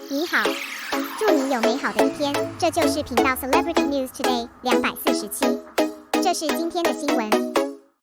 你好，祝你有美好的一天。这就是频道 Celebrity News Today 247。这是今天的新闻。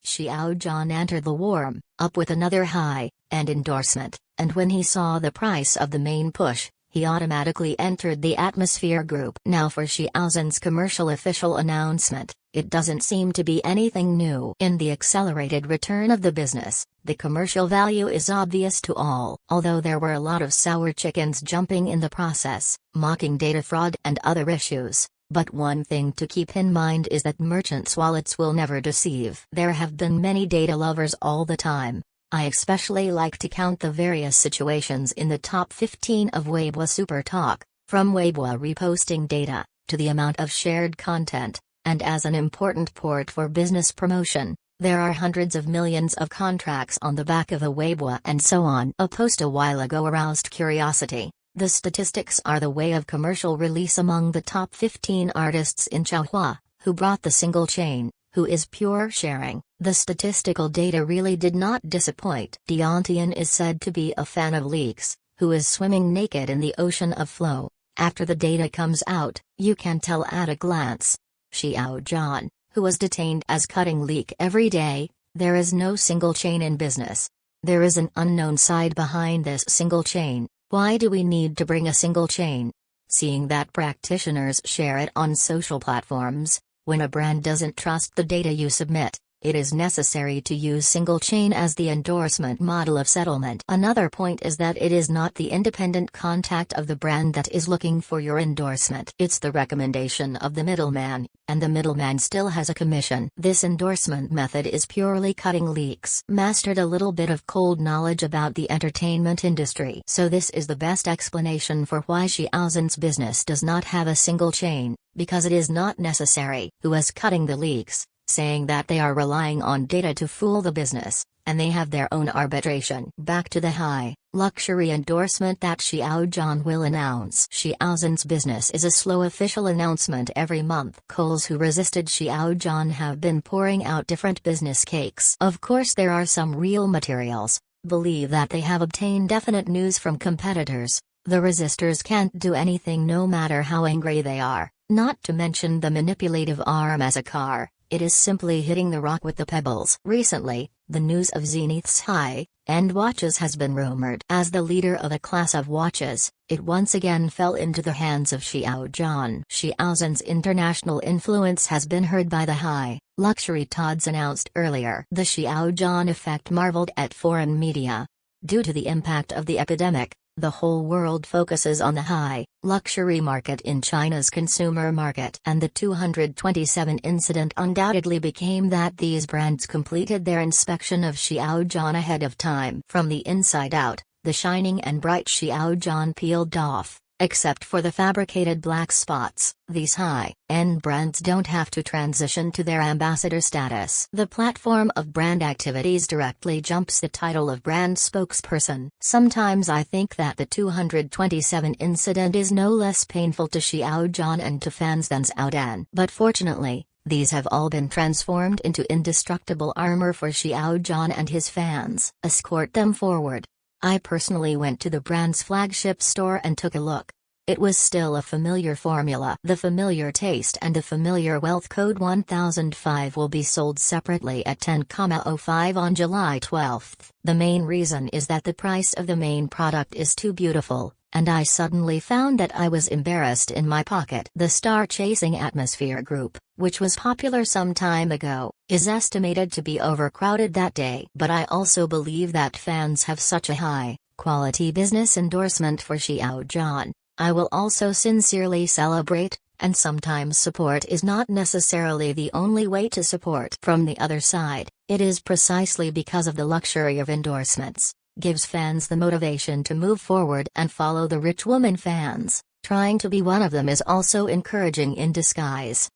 Xiao Zhan entered the warm-up with another high-end endorsement, and when he saw the price of the main push, he automatically entered the Atmosphere group. Now for Xiao Zhan's commercial official announcement, it doesn't seem to be anything new. In the accelerated return of the business, the commercial value is obvious to all. Although there were a lot of sour chickens jumping in the process, mocking data fraud and other issues. But one thing to keep in mind is that merchants' wallets will never deceive. There have been many data lovers all the time. I especially like to count the various situations in the top 15 of Weibo Super Talk, from Weibo reposting data, to the amount of shared content, and as an important port for business promotion, there are hundreds of millions of contracts on the back of a Weibo and so on. A post a while ago aroused curiosity. The statistics are the way of commercial release among the top 15 artists in Chaohua, who brought the single chain, who is pure sharing. The statistical data really did not disappoint. Diantian is said to be a fan of leaks, who is swimming naked in the ocean of flow. After the data comes out, you can tell at a glance. Xiao Zhan, who was detained as cutting leak every day, there is no single chain in business. There is an unknown side behind this single chain. Why do we need to bring a single chain? Seeing that practitioners share it on social platforms, when a brand doesn't trust the data you submit, it is necessary to use single chain as the endorsement model of settlement. Another point is that it is not the independent contact of the brand that is looking for your endorsement. It's the recommendation of the middleman, and the middleman still has a commission. This endorsement method is purely cutting leaks. Mastered a little bit of cold knowledge about the entertainment industry. So this is the best explanation for why Xiao Zhan's business does not have a single chain, because it is not necessary. Who is cutting the leaks? Saying that they are relying on data to fool the business, and they have their own arbitration. Back to the high luxury endorsement that Xiao Zhan will announce. Xiao Zhan's business is a slow official announcement every month. Coles who resisted Xiao Zhan have been pouring out different business cakes. Of course there are some real materials, believe that they have obtained definite news from competitors. The resistors can't do anything no matter how angry they are, not to mention the manipulative arm as a car. It is simply hitting the rock with the pebbles. Recently, the news of Zenith's high-end watches has been rumored. As the leader of a class of watches, it once again fell into the hands of Xiao Zhan. Xiao Zhan's international influence has been heard by the high-luxury Todds announced earlier. The Xiao Zhan effect marveled at foreign media. Due to the impact of the epidemic, the whole world focuses on the high-luxury market in China's consumer market. And the 227 incident undoubtedly became that these brands completed their inspection of Xiao Zhan ahead of time. From the inside out, the shining and bright Xiao Zhan peeled off. Except for the fabricated black spots, these high-end brands don't have to transition to their ambassador status. The platform of brand activities directly jumps the title of brand spokesperson. Sometimes I think that the 227 incident is no less painful to Xiao Zhan and to fans than Xiao Zhan. But fortunately, these have all been transformed into indestructible armor for Xiao Zhan and his fans. Escort them forward. I personally went to the brand's flagship store and took a look. It was still a familiar formula. The familiar taste and the familiar wealth. Code 1005 will be sold separately at 10,05 on July 12. The main reason is that the price of the main product is too beautiful, and I suddenly found that I was embarrassed in my pocket. The star-chasing Atmosphere group, which was popular some time ago, is estimated to be overcrowded that day. But I also believe that fans have such a high-quality business endorsement for Xiao Zhan. I will also sincerely celebrate, and sometimes support is not necessarily the only way to support. From the other side, it is precisely because of the luxury of endorsements, gives fans the motivation to move forward and follow the rich woman fans. Trying to be one of them is also encouraging in disguise.